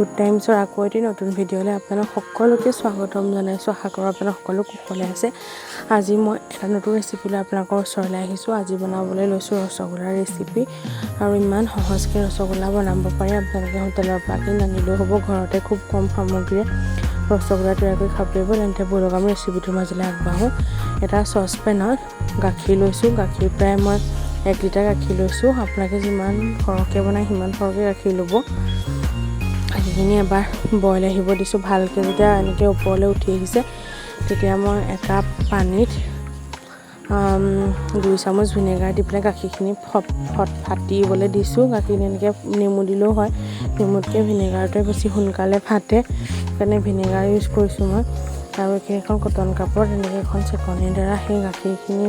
Good টাইমছৰ আকৌ এটি নতুন ভিডিঅ'লৈ আপোনালোক সকলোকে স্বাগতম জনাইছোঁ। আশা কৰোঁ আপোনালোক সকলো কুশলে আছে। আজি মই এটা নতুন ৰেচিপি লৈ আপোনালোকৰ ওচৰলৈ আহিছোঁ। আজি বনাবলৈ লৈছোঁ ৰসগোল্লাৰ ৰেচিপি, আৰু ইমান সহজকৈ ৰসগোল্লা বনাব পাৰি। আপোনালোকে হোটেলৰ পৰা কিনি আনিলেও হ'ব, ঘৰতে খুব কম সামগ্ৰীৰে ৰসগোল্লা তৈয়াৰ কৰি খাব পাৰিব। তেন্তে ব'লক আমি ৰেচিপিটোৰ মাজলৈ আগবাঢ়োঁ। এটা চচপেনত গাখীৰ লৈছোঁ। গাখীৰ প্ৰায় মই 1 লিটাৰ গাখীৰ লৈছোঁ। আপোনালোকে যিমান সৰহকৈ বনায় সিমান সৰহকৈ গাখীৰ ল'ব। সেইখিনি এবাৰ বইল আহিব দিছোঁ। ভালকৈ যেতিয়া এনেকৈ ওপৰলৈ উঠি আহিছে, তেতিয়া মই একাপ পানীত 2 চামুচ ভিনেগাৰ দি পেলাই গাখীৰখিনি ফাটিবলৈ দিছোঁ। গাখীৰখিনি এনেকৈ নেমু দিলেও হয়, নেমুতকৈ ভিনেগাৰটোৱে বেছি সোনকালে ফাটে, সেইকাৰণে ভিনেগাৰ ইউজ কৰিছোঁ মই। আৰু এইখিনি এখন কটন কাপত এনেকৈ এখন চেকনিৰ দ্বাৰা সেই গাখীৰখিনি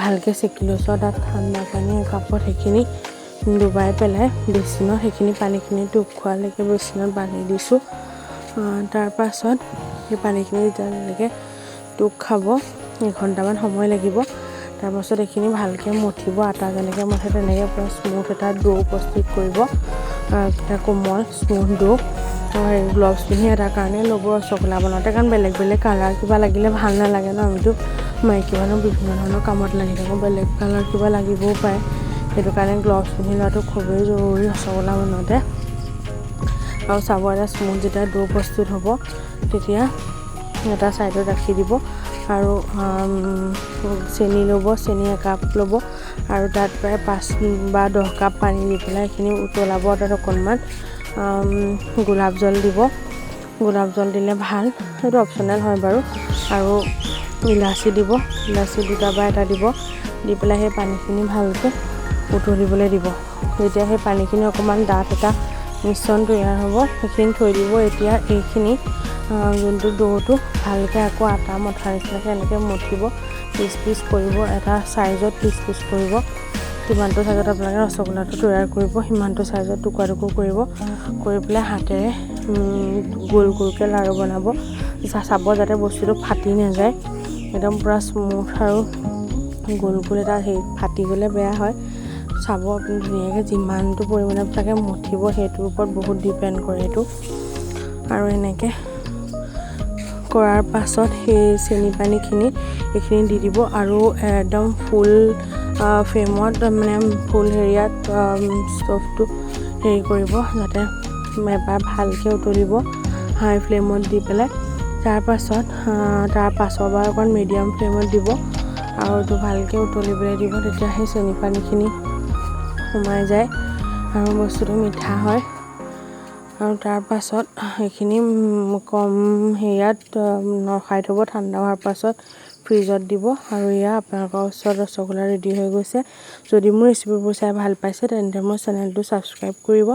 ভালকৈ চেকি লৈছোঁ। তাত ঠাণ্ডা পানী একাপত সেইখিনি ডুবাই পেলাই বেচিনত সেইখিনি পানীখিনি টোপ খোৱালৈকে বেচিনত বান্ধি দিছোঁ। তাৰ পাছত সেই পানীখিনি যেতিয়ালৈকে টোপ খাব 1 ঘণ্টামান সময় লাগিব। তাৰপাছত এইখিনি ভালকৈ মঠিব, আটা যেনেকৈ মঠে তেনেকৈ পূৰা স্মুথ এটা ডো প্ৰস্তুত কৰিব। এটা কোমল স্মুথ ডো। গ্লভছ পিন্ধি এটা কাৰণে ল'ব ৰসগোল্লা বনাওঁতে, কাৰণ বেলেগ বেলেগ কালাৰ কিবা লাগিলে ভাল নালাগে ন। আমিতো মাইকী মানুহ বিভিন্ন ধৰণৰ কামত লাগি থাকোঁ, বেলেগ কালাৰ কিবা লাগিবও পাৰে। সেইটো কাৰণে গ্লভছ পিন্ধি লোৱাটো খুবেই জৰুৰী ৰসগোল্লা বনাওঁতে। আৰু চাব, এটা স্মুথ যেতিয়া ডো প্ৰস্তুত হ'ব, তেতিয়া এটা ছাইডত ৰাখি দিব। আৰু চেনি ল'ব, চেনি 1 কাপ ল'ব, আৰু তাত প্ৰায় 5 বা 10 কাপ পানী দি পেলাই এইখিনি উতলাব। তাত অকণমান গোলাপ জল দিব। গোলাপ জল দিলে ভাল, সেইটো অপশ্যনেল হয় বাৰু। আৰু ইলাচি দিব, ইলাচি 2টা বা 1টা দিব। দি পেলাই সেই পানীখিনি ভালকৈ উতলিবলৈ দিব। যেতিয়া সেই পানীখিনি অকণমান ডাঠ এটা মিশ্ৰণ তৈয়াৰ হ'ব, সেইখিনি থৈ দিব। এতিয়া এইখিনি যোনটো ডোটো ভালকৈ আকৌ আটা মঠাৰ নিচিনাকৈ এনেকৈ মঠিব, পিচ পিচ কৰিব। এটা চাইজত পিচ পিচ কৰিব। যিমানটো চাইজত আপোনালোকে ৰসগোল্লাটো তৈয়াৰ কৰিব, সিমানটো চাইজত টুকুৰা টুকুৰ কৰিব। কৰি পেলাই হাতেৰে গোল গোলকৈ লাৰু বনাব। চাব যাতে বস্তুটো ফাটি নাযায়, একদম পূৰা স্মুথ আৰু গোল গোল এটা ফাটি গ'লে বেয়া হয়। চাব আপুনি ধুনীয়াকৈ যিমানটো পৰিমাণে আপোনালোকে মঠিব, সেইটোৰ ওপৰত বহুত ডিপেণ্ড কৰে এইটো। আৰু এনেকৈ কৰাৰ পাছত সেই চেনি পানীখিনি এইখিনি দি দিব, আৰু একদম ফুল ফ্লেমত, মানে ফুল হেৰিয়াত ষ্টভটো কৰিব, যাতে এবাৰ ভালকৈ উতলিব হাই ফ্লেমত দি পেলাই। তাৰ পাছৰবাৰ অকণ মিডিয়াম ফ্লেমত দিব, আৰু এইটো ভালকৈ উতলিবলৈ দিব। তেতিয়া সেই চেনি পানীখিনি সোমাই যায় আৰু বস্তুটো মিঠা হয়। আৰু তাৰ পাছত সেইখিনি কম হেৰিয়াত নখাই থ'ব। ঠাণ্ডা হোৱাৰ পাছত ফ্ৰিজত দিব। আৰু এয়া আপোনালোকৰ ওচৰত ৰসগোল্লা ৰেডি হৈ গৈছে। যদি মোৰ ৰেচিপিবোৰ চাই ভাল পাইছে, তেন্তে মোৰ চেনেলটো ছাবস্ক্ৰাইব কৰিব,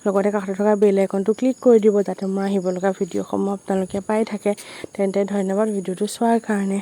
লগতে কাষতে থকা বেল আইকনটো ক্লিক কৰি দিব, যাতে মই আহিব লগা ভিডিঅ'সমূহ আপোনালোকে পাই থাকে। তেন্তে ধন্যবাদ ভিডিঅ'টো চোৱাৰ কাৰণে।